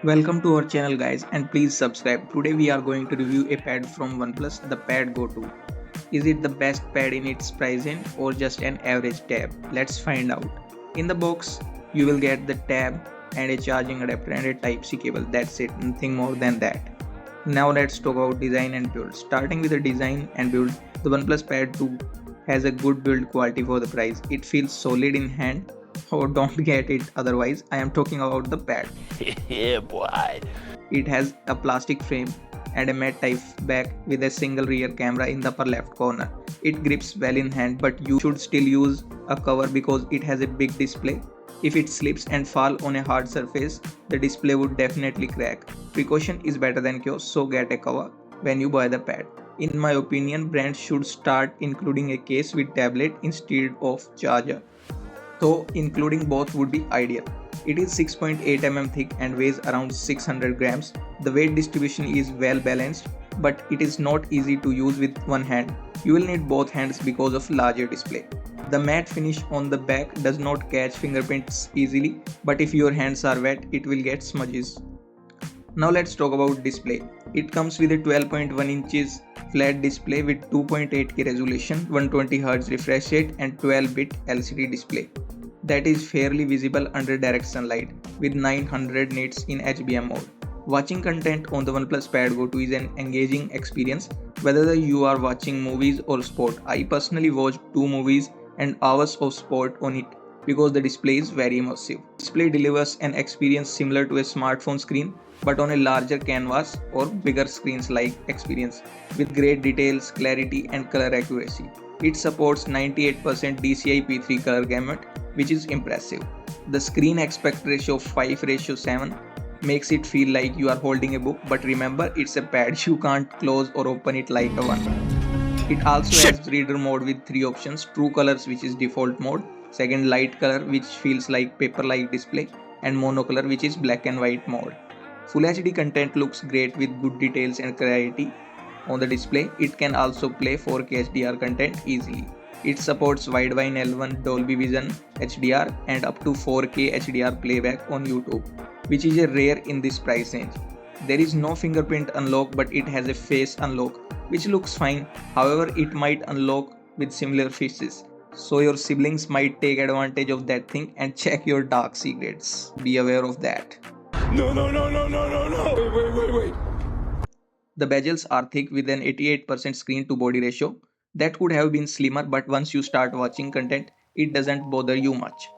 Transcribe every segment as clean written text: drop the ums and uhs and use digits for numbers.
Welcome to our channel guys, and please subscribe. Today we are going to review a pad from OnePlus, the Pad Go 2. Is it the best pad in its price range or just an average tab? Let's find out. In the box, you will get the tab and a charging adapter and a Type-C cable. That's it, nothing more than that. Now let's talk about design and build. Starting with the design and build, the OnePlus Pad 2 has a good build quality for the price. It feels solid in hand. Oh, don't get it otherwise. I am talking about the pad. Yeah, boy. It has a plastic frame and a matte type back with a single rear camera in the upper left corner. It grips well in hand, but you should still use a cover because it has a big display. If it slips and fall on a hard surface, the display would definitely crack. Precaution is better than cure, so get a cover when you buy the pad. In my opinion, brands should start including a case with tablet instead of charger, though including both would be ideal. It is 6.8 mm thick and weighs around 600 grams. The weight distribution is well balanced, but it is not easy to use with one hand. You will need both hands because of larger display. The matte finish on the back does not catch fingerprints easily, but if your hands are wet, it will get smudges. Now let's talk about display. It comes with a 12.1 inches flat display with 2.8K resolution, 120Hz refresh rate and 12-bit LCD display that is fairly visible under direct sunlight with 900 nits in HBM mode. Watching content on the OnePlus Pad Go 2 is an engaging experience whether you are watching movies or sport. I personally watched 2 movies and hours of sport on it because the display is very immersive. The display delivers an experience similar to a smartphone screen but on a larger canvas or bigger screens like experience with great details, clarity and color accuracy. It supports 98% DCI P3 color gamut, which is impressive. The screen aspect ratio of 5:7 makes it feel like you are holding a book, but remember it's a pad, you can't close or open it like a one. It also has reader mode with 3 options: true colors, which is default mode, second light color, which feels like paper-like display, and monocolor, which is black and white mode. Full HD content looks great with good details and clarity on the display. It can also play 4K HDR content easily. It supports Widevine L1 Dolby Vision HDR and up to 4K HDR playback on YouTube, which is a rare in this price range. There is no fingerprint unlock, but it has a face unlock, which looks fine. However, it might unlock with similar features, so your siblings might take advantage of that thing and check your dark secrets. Be aware of that. No. Wait. The bezels are thick with an 88% screen to body ratio. That could have been slimmer, but once you start watching content, it doesn't bother you much.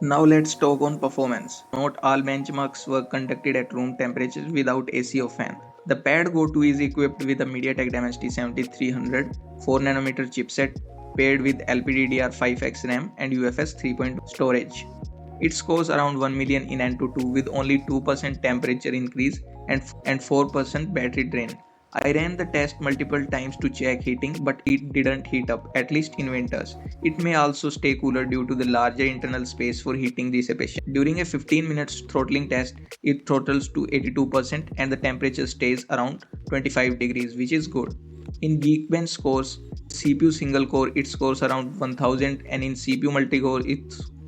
Now let's talk on performance. Not all benchmarks were conducted at room temperatures without AC or fan. The Pad Go 2 is equipped with a MediaTek Dimensity 7300 4nm chipset paired with LPDDR5X RAM and UFS 3.0 storage. It scores around 1 million in AnTuTu with only 2% temperature increase and 4% battery drain. I ran the test multiple times to check heating, but it didn't heat up, at least in winters. It may also stay cooler due to the larger internal space for heating dissipation. During a 15 minutes throttling test, it throttles to 82% and the temperature stays around 25 degrees, which is good. In Geekbench scores, CPU single core it scores around 1000 and in CPU multi-core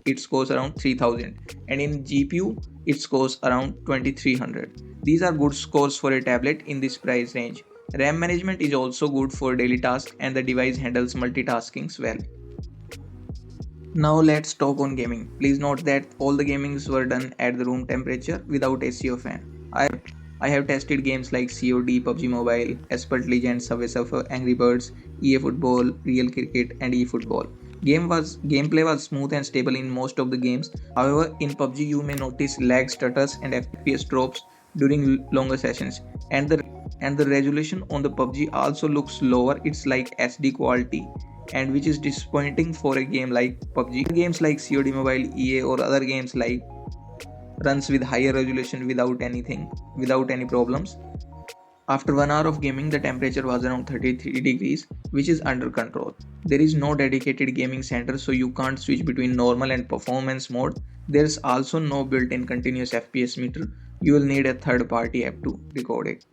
it scores around 3000 and in GPU it scores around 2300. These are good scores for a tablet in this price range. RAM management is also good for daily tasks and the device handles multitasking well. Now let's talk on gaming. Please note that all the gamings were done at the room temperature without AC or fan. I have tested games like COD, PUBG Mobile, Esport Legends, Subway Surfer, Angry Birds, EA Football, Real Cricket and eFootball. Gameplay was smooth and stable in most of the games. However, in PUBG you may notice lag stutters and FPS drops during longer sessions, and the resolution on the PUBG also looks lower. It's like SD quality, and which is disappointing for a game like PUBG. Games like COD Mobile, EA or other games like runs with higher resolution without any problems. After 1 hour of gaming, the temperature was around 33 degrees, which is under control. There is no dedicated gaming center, so you can't switch between normal and performance mode. There's also no built-in continuous FPS meter. You will need a third-party app to record it.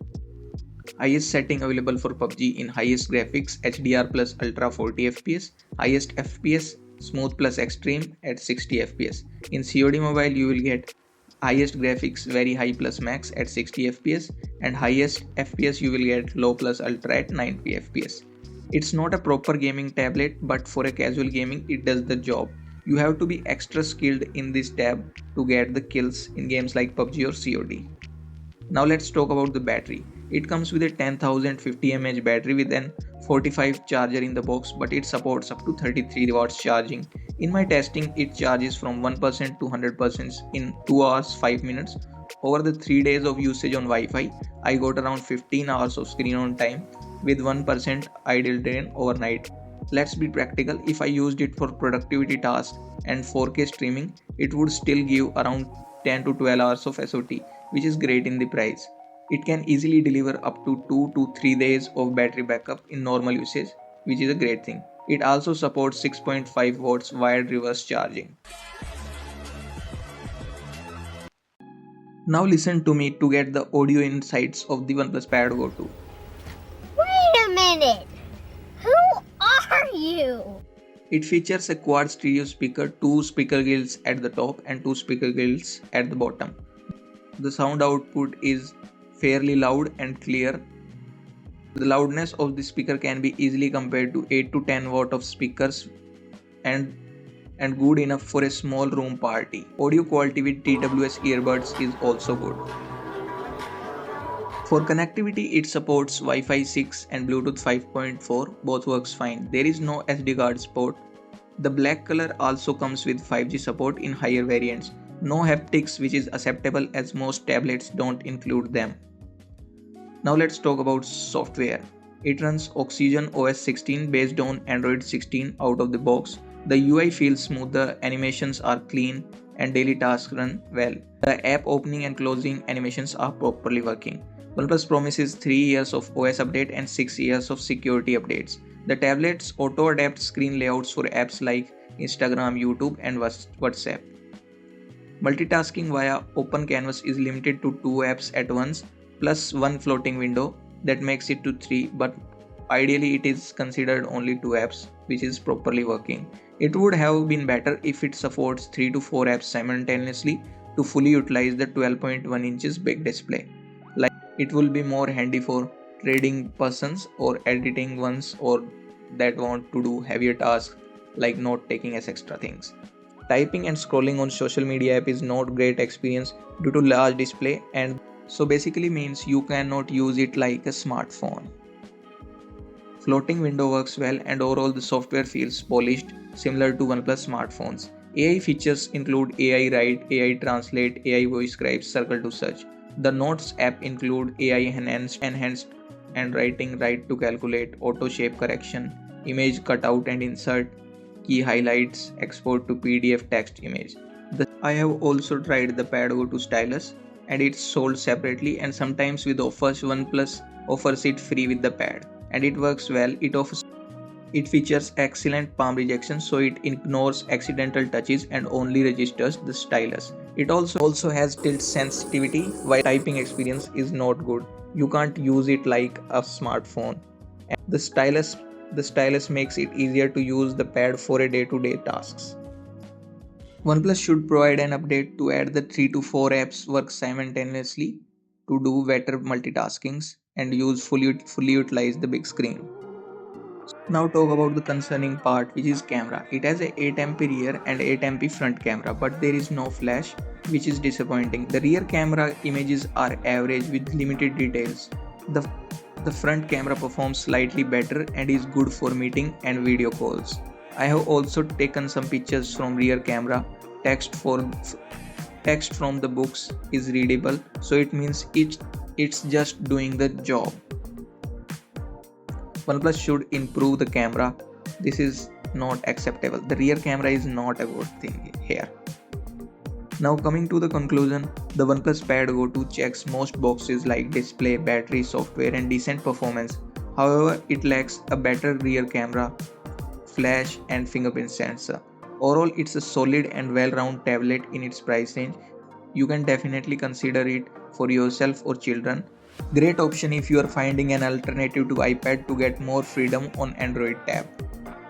Highest setting available for PUBG in highest graphics HDR plus Ultra 40 FPS, highest FPS Smooth plus Extreme at 60 FPS. In COD Mobile you will get highest graphics very high plus max at 60 fps, and highest fps you will get low plus ultra at 90 fps. It's not a proper gaming tablet, but for a casual gaming it does the job. You have to be extra skilled in this tab to get the kills in games like PUBG or COD. Now let's talk about the battery. It comes with a 10,050 mAh battery with an 45 charger in the box, but it supports up to 33 watts charging. In my testing, it charges from 1% to 100% in 2 hours 5 minutes. Over the 3 days of usage on Wi-Fi, I got around 15 hours of screen on time with 1% idle drain overnight. Let's be practical. If I used it for productivity tasks and 4K streaming, it would still give around 10 to 12 hours of SOT, which is great in the price. It can easily deliver up to 2 to 3 days of battery backup in normal usage, which is a great thing. It also supports 6.5 watts wired reverse charging. Now listen to me to get the audio insights of the OnePlus Pad Go 2. Wait a minute! Who are you? It features a quad stereo speaker, 2 speaker grills at the top and 2 speaker grills at the bottom. The sound output is fairly loud and clear. The loudness of the speaker can be easily compared to 8 to 10 watt of speakers and good enough for a small room party. Audio quality with TWS earbuds is also good. For connectivity, it supports Wi-Fi 6 and Bluetooth 5.4, both works fine. There is no SD card support. The black color also comes with 5G support in higher variants. No haptics, which is acceptable as most tablets don't include them. Now let's talk about software. It runs OxygenOS 16 based on Android 16 out of the box. The UI feels smooth, the animations are clean, and daily tasks run well. The app opening and closing animations are properly working. OnePlus promises 3 years of OS update and 6 years of security updates. The tablets auto-adapt screen layouts for apps like Instagram, YouTube, and WhatsApp. Multitasking via Open Canvas is limited to 2 apps at once, plus 1 floating window. That makes it to 3, but ideally it is considered only 2 apps, which is properly working. It would have been better if it supports 3 to 4 apps simultaneously to fully utilize the 12.1 inches big display. Like, it will be more handy for trading persons or editing ones or that want to do heavier tasks like note taking as extra things. Typing and scrolling on social media app is not great experience due to large display, and so basically means you cannot use it like a smartphone. Floating window works well, and overall the software feels polished, similar to OnePlus smartphones. AI features include AI Write, AI Translate, AI Voice Scribe, Circle to Search. The Notes app include AI enhanced handwriting, Write to Calculate, Auto Shape Correction, Image Cutout and Insert, Key Highlights, Export to PDF Text Image. I have also tried the Pad Go 2 stylus, and it's sold separately, and sometimes with offers OnePlus offers it free with the pad, and it works well. It features excellent palm rejection, so it ignores accidental touches and only registers the stylus. It also has tilt sensitivity, while typing experience is not good. You can't use it like a smartphone. And the stylus makes it easier to use the pad for a day-to-day tasks. OnePlus should provide an update to add the 3 to 4 apps work simultaneously to do better multitaskings and fully utilize the big screen. Now talk about the concerning part, which is camera. It has a 8MP rear and 8MP front camera, but there is no flash, which is disappointing. The rear camera images are average with limited details. The front camera performs slightly better and is good for meeting and video calls. I have also taken some pictures from rear camera. Text from the books is readable, so it means it's just doing the job. OnePlus should improve the camera. This is not acceptable. The rear camera is not a good thing here. Now coming to the conclusion, the OnePlus Pad Go 2 checks most boxes like display, battery, software and decent performance. However, it lacks a better rear camera, flash and fingerprint sensor. Overall, it's a solid and well-rounded tablet in its price range. You can definitely consider it for yourself or children. Great option if you are finding an alternative to iPad to get more freedom on Android tab.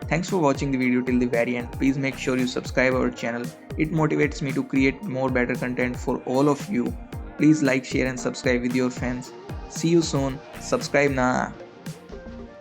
Thanks for watching the video till the very end. Please make sure you subscribe our channel. It motivates me to create more better content for all of you. Please like, share and subscribe with your friends. See you soon. Subscribe now.